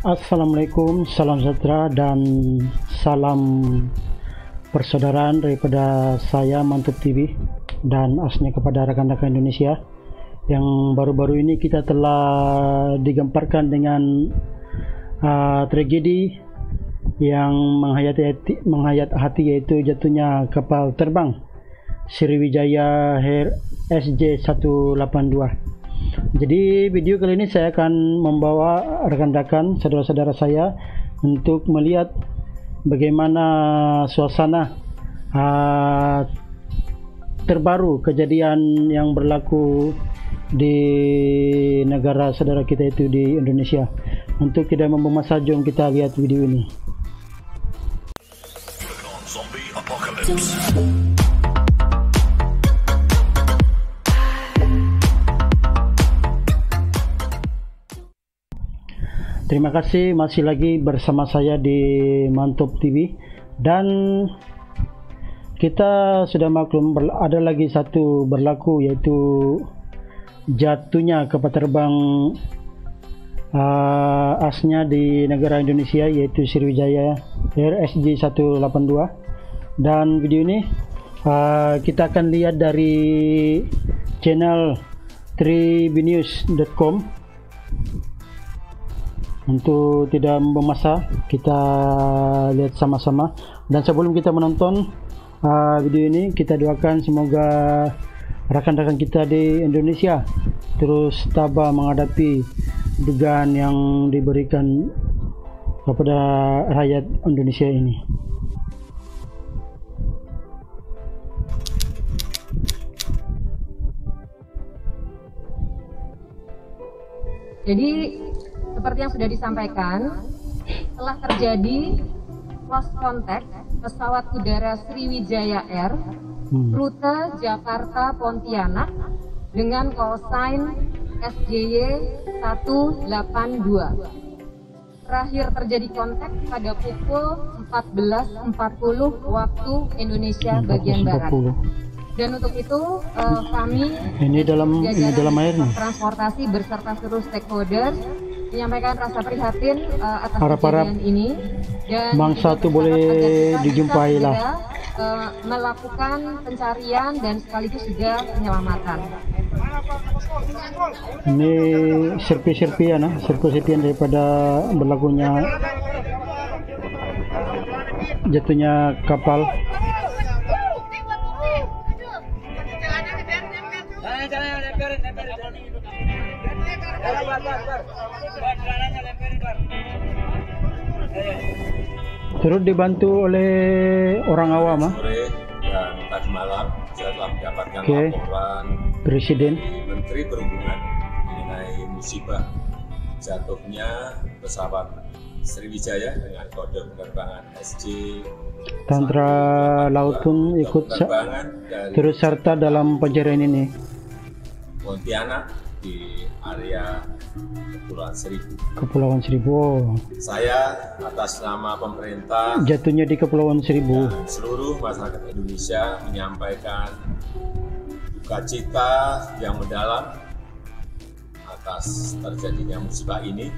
Assalamualaikum, salam sejahtera dan salam persaudaraan daripada saya Mantap TV dan asnya kepada rekan-rekan Indonesia yang baru-baru ini kita telah digemparkan dengan tragedi yang menghayat hati, yaitu jatuhnya kapal terbang Sriwijaya Air SJ182. Jadi video kali ini saya akan membawa rekan-rekan saudara-saudara saya untuk melihat bagaimana suasana terbaru kejadian yang berlaku di negara saudara kita itu di Indonesia. Untuk tidak membuang masa, jom kita lihat video ini. Terima kasih masih lagi bersama saya di Mantap TV, dan kita sudah maklum ada lagi satu berlaku, yaitu jatuhnya kapal terbang asnya di negara Indonesia, yaitu Sriwijaya Air SJ182. Dan video ini kita akan lihat dari channel tribinews.com. Untuk tidak membuang masa, kita lihat sama-sama. Dan sebelum kita menonton video ini, kita doakan semoga rekan-rekan kita di Indonesia terus tabah menghadapi dugaan yang diberikan kepada rakyat Indonesia ini. Jadi seperti yang sudah disampaikan, telah terjadi lost contact pesawat udara Sriwijaya Air rute Jakarta Pontianak dengan call sign SJY 182. Terakhir terjadi kontak pada pukul 14.40 waktu Indonesia bagian barat. Dan untuk itu kami ini dalam air nih, transportasi beserta seluruh stakeholders menyampaikan rasa prihatin atas harap-harap kejadian ini, dan bangsa itu boleh dijumpai lah, melakukan pencarian dan sekaligus juga penyelamatan. Ini serpian daripada berlakunya jatuhnya kapal. Turut dibantu oleh orang awam. Sore dan tadi malam saya telah mendapatkan laporan Presiden Menteri Perhubungan mengenai musibah jatuhnya pesawat Sriwijaya dengan kode penerbangan SJ. Tantra Laut pun ikut turut serta dalam pencarian ini. Pontianak di area Kepulauan Seribu. Saya atas nama pemerintah jatuhnya di Kepulauan Seribu dan seluruh masyarakat Indonesia menyampaikan duka cita yang mendalam atas terjadinya musibah ini.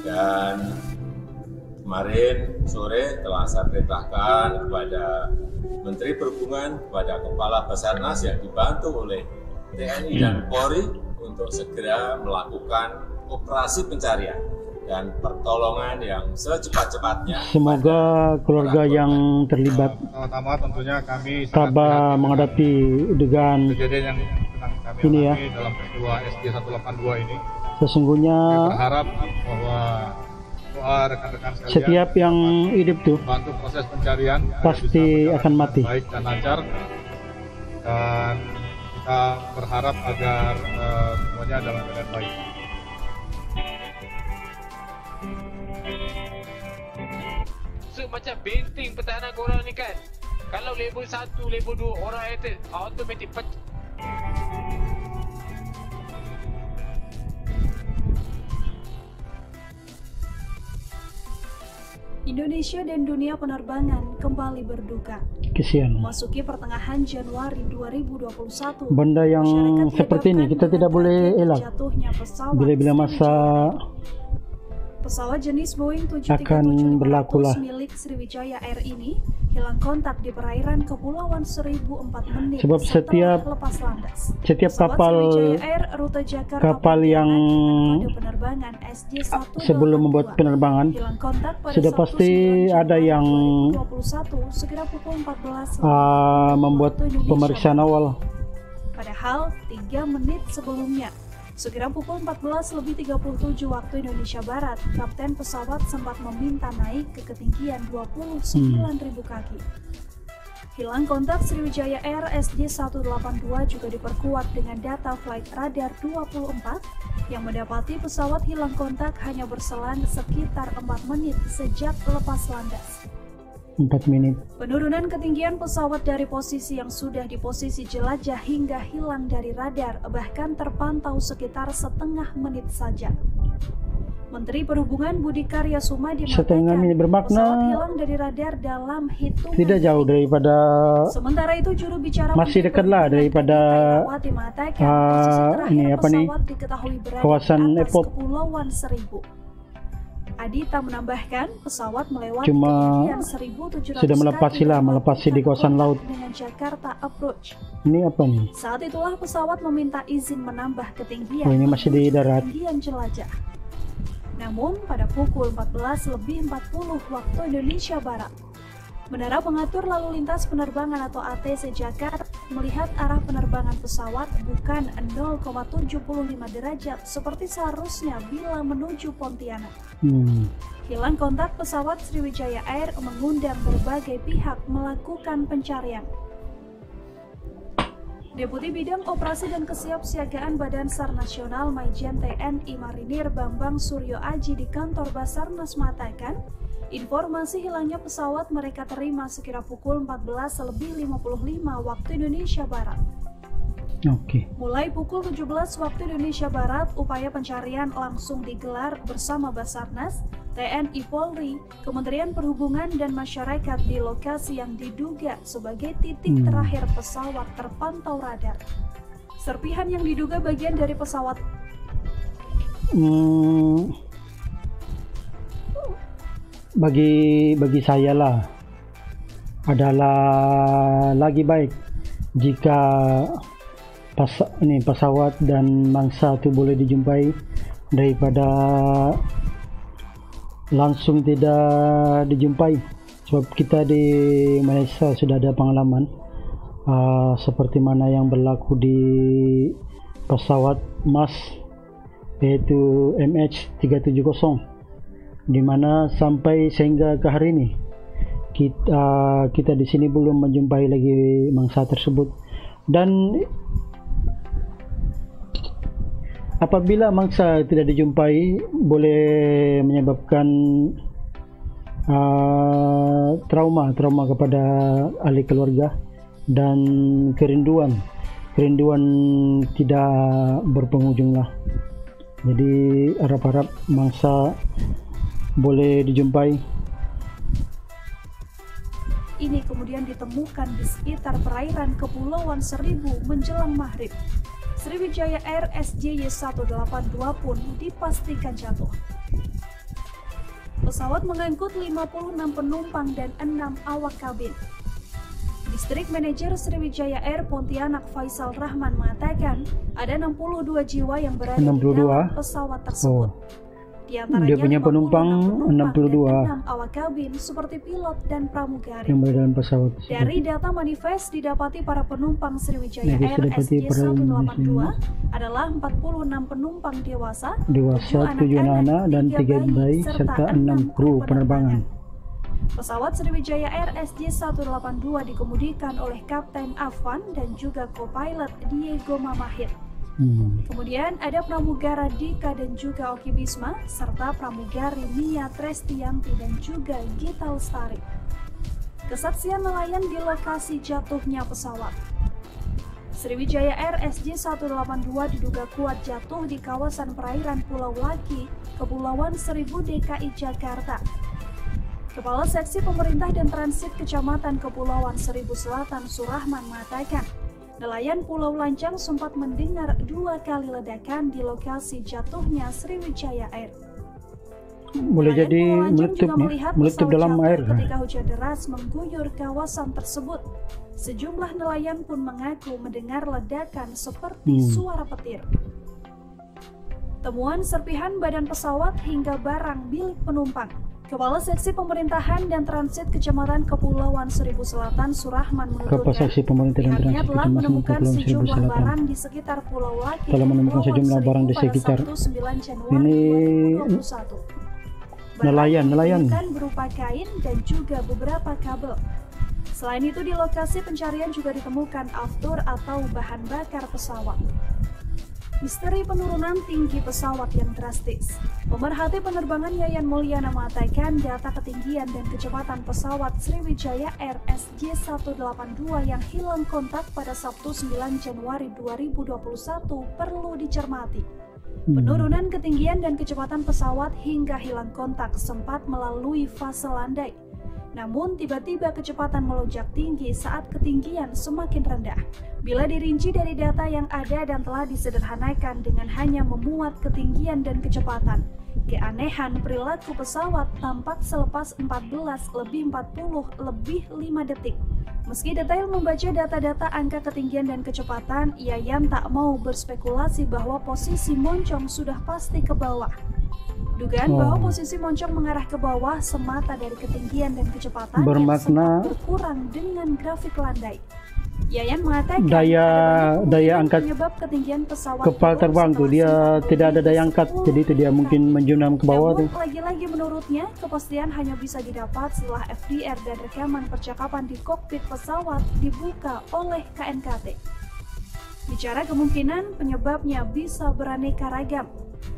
Dan kemarin sore telah saya perintahkan kepada Menteri Perhubungan, kepada Kepala Basarnas yang dibantu oleh TNI dan Polri untuk segera melakukan operasi pencarian dan pertolongan yang secepat-cepatnya. Semoga keluarga yang terlibat pertama tentunya kami tabah menghadapi dugaan kejadian yang kami ini ya, dalam peristiwa SJ182 ini. Sesungguhnya Kami berharap bahwa doa rekan-rekan sekalian, setiap yang hidup tuh bantu proses pencarian pasti akan mati. Baik dan lancar, dan kita berharap agar semuanya dalam keadaan baik. Macam benteng pertahanan korang ni kan, kalau level 1, level 2 orang attack automatic pecah. Indonesia dan dunia penerbangan kembali berduka. Kesian. Memasuki pertengahan Januari 2021, benda yang seperti ini kita tidak boleh elak. jatuhnya pesawat Bila-bila masa Pesawat jenis Boeing akan berlaku lah. 737-500 milik Sriwijaya Air ini hilang kontak di perairan Kepulauan Seribu 4 menit Sebab setelah lepas landas. Setiap Pesawat kapal Sriwijaya Air rute Jakarta yang kode penerbangan SJ182 sebelum membuat penerbangan hilang kontak pada sudah Sabtu pasti 9 ada yang 2021 segera pukul 14 membuat pemeriksaan awal. Padahal 3 menit sebelumnya, sekira pukul 14:37 waktu Indonesia Barat, kapten pesawat sempat meminta naik ke ketinggian 29.000 kaki. Hilang kontak Sriwijaya Air SJ182 juga diperkuat dengan data flight radar 24 yang mendapati pesawat hilang kontak hanya berselang sekitar 4 menit sejak lepas landas. 4 menit. Penurunan ketinggian pesawat dari posisi yang sudah di posisi jelajah hingga hilang dari radar bahkan terpantau sekitar setengah menit saja. Menteri Perhubungan Budi Karya Sumadi Setengah mengatakan menit bermakna pesawat hilang dari radar dalam hitungan tidak jauh daripada, sementara itu juru bicara masih dekat lah daripada ini apa nih, kawasan airport. Kepulauan Seribu. Adita menambahkan pesawat melewati Cuma ketinggian 1.700 sudah melepasi di kawasan laut. dengan Jakarta Approach. Ini apa nih? Saat itulah pesawat meminta izin menambah ketinggian. Oh, ini masih di darat. Ketinggian jelajah. Namun pada pukul 14:40 waktu Indonesia Barat, Menara Pengatur Lalu Lintas Penerbangan atau ATC Jakarta melihat arah penerbangan pesawat bukan 0,75 derajat seperti seharusnya bila menuju Pontianak. Hilang kontak pesawat Sriwijaya Air mengundang berbagai pihak melakukan pencarian. Deputi Bidang Operasi dan Kesiapsiagaan Badan SAR Nasional Maijen TNI Marinir Bambang Suryo Aji di kantor Basarnas mengatakan, informasi hilangnya pesawat mereka terima sekira pukul 14:55 waktu Indonesia Barat. Mulai pukul 17 waktu Indonesia Barat, upaya pencarian langsung digelar bersama Basarnas, TNI Polri, Kementerian Perhubungan dan masyarakat di lokasi yang diduga sebagai titik terakhir pesawat terpantau radar. Serpihan yang diduga bagian dari pesawat bagi saya lah adalah lagi baik jika pesawat dan mangsa itu boleh dijumpai daripada langsung tidak dijumpai, sebab kita di Malaysia sudah ada pengalaman seperti mana yang berlaku di pesawat MAS yaitu MH370, di mana sampai sehingga ke hari ini kita di sini belum menjumpai lagi mangsa tersebut. Dan apabila mangsa tidak dijumpai boleh menyebabkan trauma kepada ahli keluarga dan kerinduan tidak berpenghujung lah. Jadi harap-harap mangsa boleh dijumpai. ini kemudian ditemukan di sekitar perairan Kepulauan Seribu menjelang maghrib. Sriwijaya Air SJY182 pun dipastikan jatuh. Pesawat mengangkut 56 penumpang dan 6 awak kabin. Distrik Manajer Sriwijaya Air Pontianak Faisal Rahman mengatakan ada 62 jiwa yang berada di dalam pesawat tersebut. Di antaranya dia punya penumpang 62 dan 6 awak kabin seperti pilot dan pramugari. Yang berada dalam pesawat tersebut. Dari data manifest didapati para penumpang Sriwijaya Air SJ182 adalah 46 penumpang dewasa 7 anak-anak dan 3 bayi serta 6 kru penerbangan. Pesawat Sriwijaya Air SJ182 dikemudikan oleh Kapten Afwan dan juga co-pilot Diego Mamahit. Kemudian ada pramugara Dika dan juga Oki Bisma serta pramugari Mia Trestianti dan juga Gita Lestari. Kesaksian nelayan di lokasi jatuhnya pesawat. Sriwijaya Air SJ182 diduga kuat jatuh di kawasan perairan Pulau Laki, Kepulauan Seribu DKI Jakarta. Kepala Seksi Pemerintah dan Transit Kecamatan Kepulauan Seribu Selatan Surahman mengatakan, nelayan Pulau Lancang sempat mendengar 2 kali ledakan di lokasi jatuhnya Sriwijaya Air. boleh jadi meletup dalam air. Ketika hujan deras mengguyur kawasan tersebut, sejumlah nelayan pun mengaku mendengar ledakan seperti suara petir. Temuan serpihan badan pesawat hingga barang milik penumpang. Kepala Seksi Pemerintahan dan Transit Kecamatan Kepulauan Seribu Selatan, Surahman, menuturkan pihaknya telah menemukan sejumlah barang di sekitar Pulau Laki pada Sabtu 9 Januari 2021. Nelayan Berupa kain dan juga beberapa kabel. Selain itu, di lokasi pencarian juga ditemukan aftur atau bahan bakar pesawat. Misteri penurunan tinggi pesawat yang drastis. Pemerhati penerbangan Yayan Mulyana mengatakan data ketinggian dan kecepatan pesawat Sriwijaya Air SJ182 yang hilang kontak pada Sabtu 9 Januari 2021 perlu dicermati. Penurunan ketinggian dan kecepatan pesawat hingga hilang kontak sempat melalui fase landai. Namun tiba-tiba kecepatan melonjak tinggi saat ketinggian semakin rendah. Bila dirinci dari data yang ada dan telah disederhanakan dengan hanya memuat ketinggian dan kecepatan, keanehan perilaku pesawat tampak selepas 14:40:5 detik. Meski detail membaca data-data angka ketinggian dan kecepatan, Yayan tak mau berspekulasi bahwa posisi moncong sudah pasti ke bawah. Dugaan bahwa posisi moncong mengarah ke bawah semata dari ketinggian dan kecepatan bermakna yang berkurang dengan grafik landai. Yayan mengatakan daya angkat ketinggian pesawat kepala terbang tuh dia tidak ada daya angkat, jadi itu dia mungkin menjunam ke bawah tuh. Lagi-lagi menurutnya kepastian hanya bisa didapat setelah FDR dan rekaman percakapan di kokpit pesawat dibuka oleh KNKT. Bicara kemungkinan penyebabnya bisa beraneka ragam.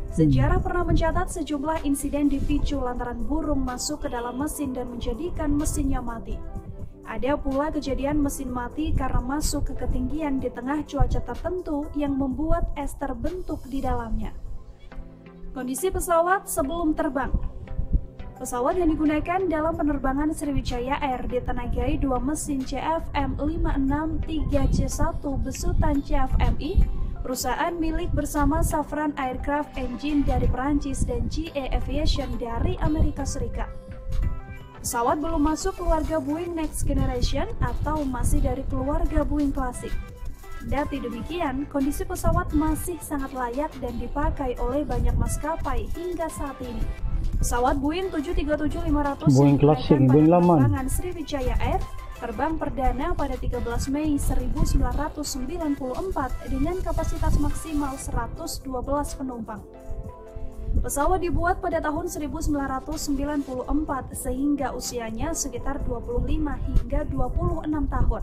Sejarah pernah mencatat sejumlah insiden dipicu lantaran burung masuk ke dalam mesin dan menjadikan mesinnya mati. Ada pula kejadian mesin mati karena masuk ke ketinggian di tengah cuaca tertentu yang membuat es terbentuk di dalamnya. Kondisi pesawat sebelum terbang. Pesawat yang digunakan dalam penerbangan Sriwijaya Air ditenagai dua mesin CFM563C1 besutan CFMI, perusahaan milik bersama Safran Aircraft Engine dari Perancis dan GE Aviation dari Amerika Serikat. Pesawat belum masuk keluarga Boeing Next Generation atau masih dari keluarga Boeing klasik. Kendati demikian, kondisi pesawat masih sangat layak dan dipakai oleh banyak maskapai hingga saat ini. Pesawat Boeing 737-500 Boeing klasik, Boeing lama. penerbangan Sriwijaya Air terbang perdana pada 13 Mei 1994 dengan kapasitas maksimal 112 penumpang. Pesawat dibuat pada tahun 1994 sehingga usianya sekitar 25 hingga 26 tahun.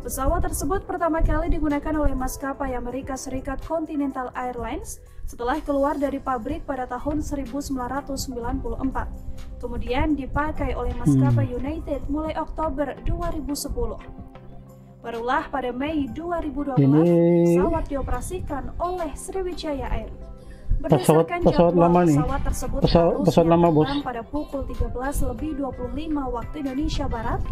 Pesawat tersebut pertama kali digunakan oleh maskapai Amerika Serikat Continental Airlines setelah keluar dari pabrik pada tahun 1994. Kemudian dipakai oleh maskapai United mulai Oktober 2010. Barulah pada Mei 2012 pesawat dioperasikan oleh Sriwijaya Air. Berdasarkan pesawat lama nih. Pesawat lama bos. Pada pukul 13:25 waktu Indonesia Barat,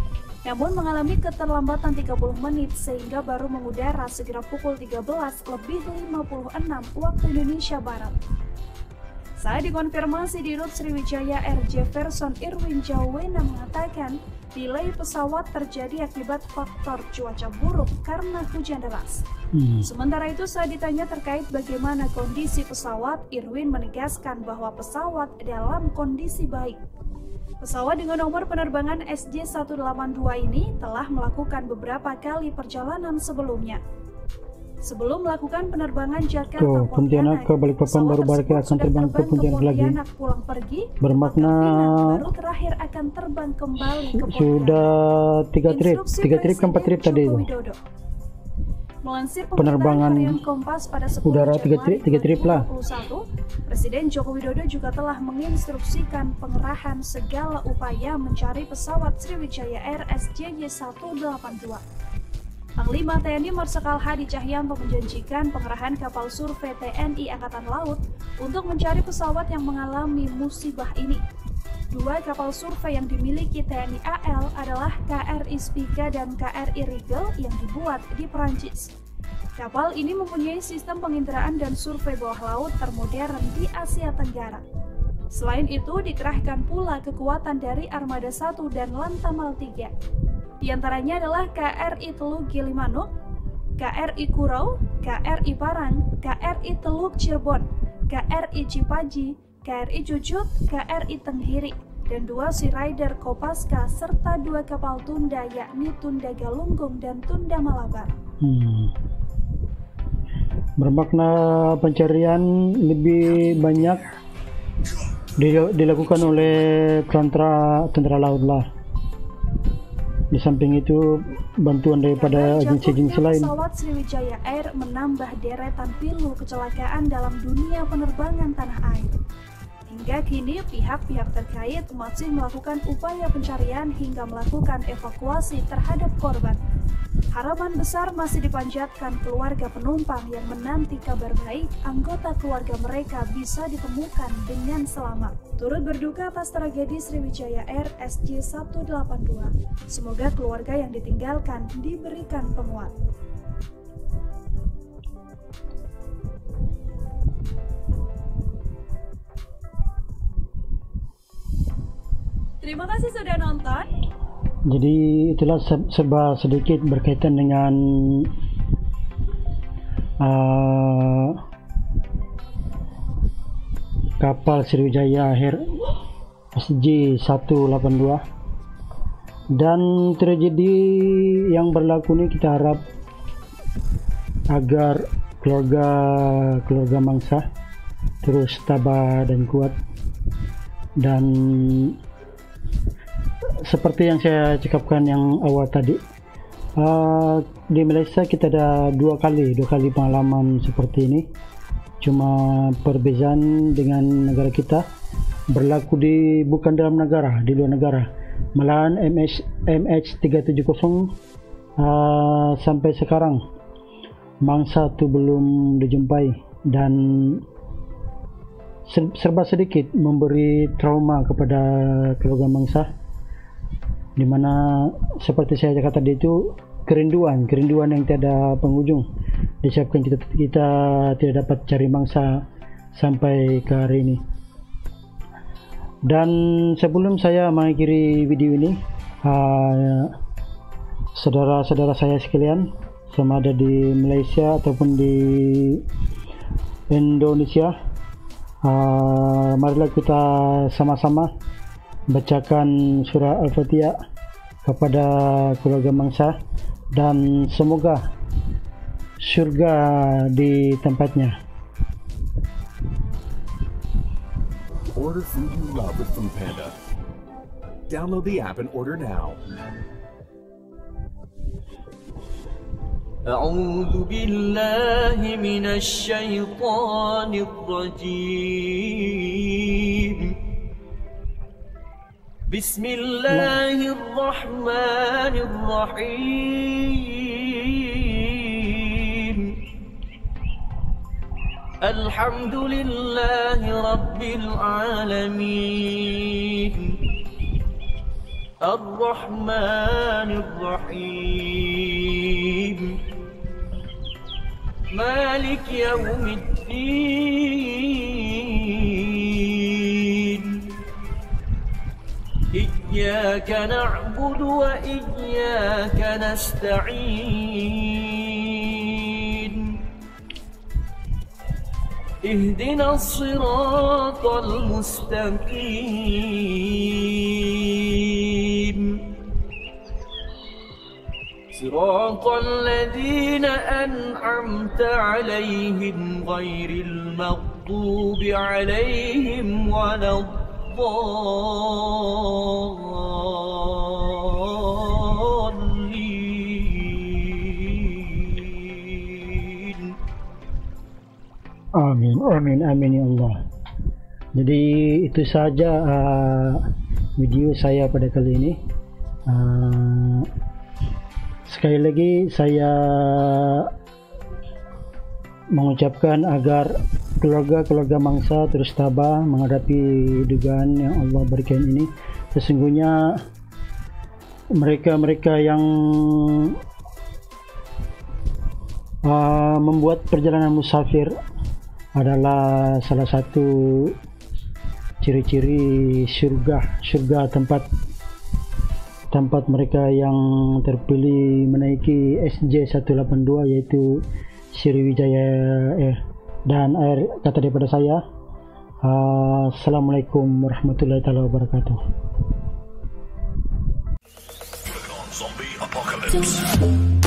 namun mengalami keterlambatan 30 menit sehingga baru mengudara sekira pukul 13:56 waktu Indonesia Barat. Saat dikonfirmasi di Rut Sriwijaya Air, Jefferson Irwin Jawena mengatakan delay pesawat terjadi akibat faktor cuaca buruk karena hujan deras. Sementara itu saat ditanya terkait bagaimana kondisi pesawat, Irwin menegaskan bahwa pesawat dalam kondisi baik. Pesawat dengan nomor penerbangan SJ182 ini telah melakukan beberapa kali perjalanan sebelumnya. Sebelum melakukan penerbangan Jakarta Pontianak ke Balikpapan, baru balik akan terbang ke Pontianak lagi. Pulang pergi, bermakna baru terakhir akan terbang kembali ke Pontianak. Sudah 3 trip ke 4 trip tadi itu. Melansir penerbangan Kompas pada 10 udara 3 trip lah. Presiden Joko Widodo juga telah menginstruksikan pengerahan segala upaya mencari pesawat Sriwijaya Air SJY182. Panglima TNI Marsikal Hadi Cahyanto menjanjikan pengerahan kapal survei TNI Angkatan Laut untuk mencari pesawat yang mengalami musibah ini. Dua kapal survei yang dimiliki TNI AL adalah KRI Spica dan KRI Rigel yang dibuat di Perancis. Kapal ini mempunyai sistem penginderaan dan survei bawah laut termodern di Asia Tenggara. Selain itu, dikerahkan pula kekuatan dari Armada 1 dan Lantamal 3. Di antaranya adalah KRI Teluk Gilimanuk, KRI Kurau, KRI Parang, KRI Teluk Cirebon, KRI Cipaji, KRI Cucut, KRI Tenggiri, dan 2 Sea Rider Kopaska serta 2 kapal tunda yakni Tunda Galunggung dan Tunda Malabar. Bermakna pencarian lebih banyak dilakukan oleh tentara laut lah. Di samping itu bantuan daripada agensi-agensi lain. Pesawat Sriwijaya Air menambah deretan pilu kecelakaan dalam dunia penerbangan tanah air. Hingga kini pihak-pihak terkait masih melakukan upaya pencarian hingga melakukan evakuasi terhadap korban. Harapan besar masih dipanjatkan keluarga penumpang yang menanti kabar baik anggota keluarga mereka bisa ditemukan dengan selamat. Turut berduka atas tragedi Sriwijaya Air SJ182. Semoga keluarga yang ditinggalkan diberikan penguat. Terima kasih sudah nonton. Jadi itulah serba sedikit berkaitan dengan kapal Sriwijaya Air SJ182 dan tragedi yang berlaku ini. Kita harap agar keluarga mangsa terus tabah dan kuat, dan seperti yang saya cakapkan yang awal tadi, di Malaysia kita ada dua kali pengalaman seperti ini. Cuma perbezaan dengan negara kita berlaku bukan dalam negara, di luar negara. Malahan MH370 sampai sekarang mangsa itu belum dijumpai, dan serba sedikit memberi trauma kepada keluarga mangsa, di mana seperti saya kata tadi itu kerinduan yang tiada penghujung disebabkan kita tidak dapat cari mangsa sampai ke hari ini. Dan sebelum saya mengakhiri video ini, saudara-saudara saya sekalian, sama ada di Malaysia ataupun di Indonesia, marilah kita sama-sama bacakan surah Al-Fatihah kepada keluarga mangsa, dan semoga surga di tempatnya. Order food you love with Foodpanda. Download the app and order now. أعوذ بالله من الشيطان الرجيم. بسم الله الرحمن الرحيم. الحمد لله رب العالمين. الرحمن الرحيم. مالك يوم الدين. إياك نعبد وإياك نستعين. اهدنا الصراط المستقيم. صراط الذين أنعمت عليهم غير المغضوب عليهم ولا الضالين. Amin, amin, amin ya Allah. Jadi itu saja video saya pada kali ini. Sekali lagi saya mengucapkan agar keluarga mangsa terus tabah menghadapi dugaan yang Allah berikan ini. Sesungguhnya mereka yang membuat perjalanan musafir adalah salah satu ciri-ciri surga tempat mereka yang terpilih menaiki SJ182 yaitu Sriwijaya Air. Dan akhir kata daripada saya, Assalamualaikum warahmatullahi wabarakatuh. Zombie apocalypse.